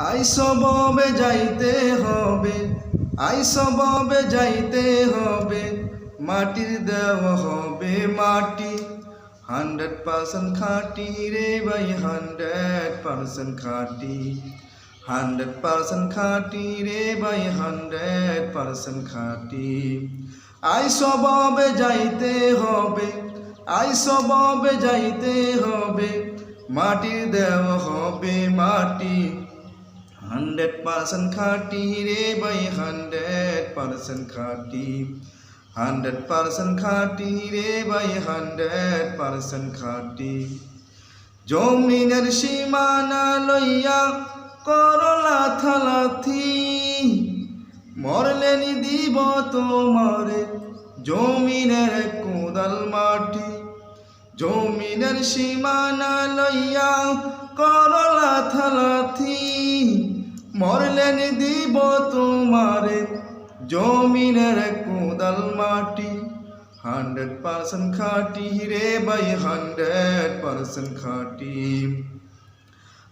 আইসববে যাইতে হবে, আইসববে যাইতে হবে, মাটির দেওয়া হবে মাটি। 100% খাঁটি রে ভাই, 100% খাঁটি। 100% খাঁটি রে ভাই, 100% খাঁটি। আইসববে যাইতে হবে, আইসববে যাইতে হবে, মাটির দেওয়া হবে মাটি। 100% খাঁটি রে ভাই, 100% খাঁটি। 100% খাঁটি রে ভাই, 100% খাঁটি। জমিনের সীমানা লইয়া করলা থালাথি, মরলেনি দিব তোমারে জমিনের কোদাল মাটি। জমিনের সীমানা লইয়া করলা থালাথি, মরলেন দিব তোমারে জমিনের কোদাল মাটি। 100% খাঁটি রে ভাই, 100% খাঁটি।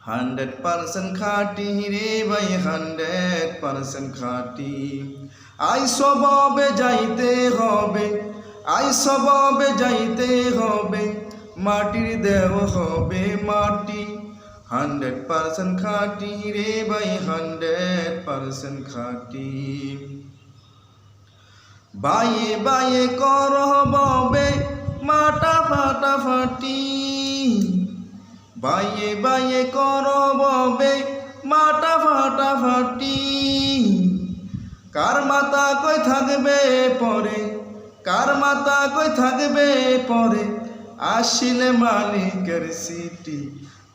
100% খাঁটি রে ভাই, 100% খাঁটি। আইসববে যাইতে হবে, আইসববে যাইতে হবে, মাটির দেওয়া হবে মাটি। 100% খাঁটি রে ভাই, 100% খাঁটি। বায়ে বায়ে করবে মাটা ফাটাফাটি, বায়ে বায়ে করবে মাটা ফাটাফাটি। কার মাথা কই থাকবে পরে, কার মাথা কই থাকবে পরে, আসিলে মালিকের সিটি।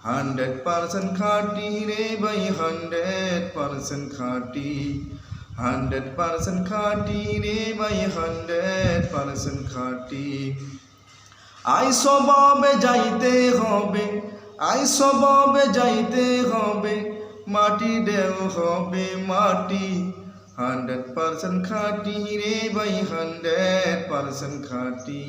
100% খাঁটি রে ভাই, 100% খাঁটি। 100% খাঁটি রে ভাই, 100% খাঁটি। আইসববে যাইতে হবে, আইসববে যাইতে হবে, মাটি দেওয়া হবে মাটি। 100% খাঁটি রে ভাই, 100% খাঁটি।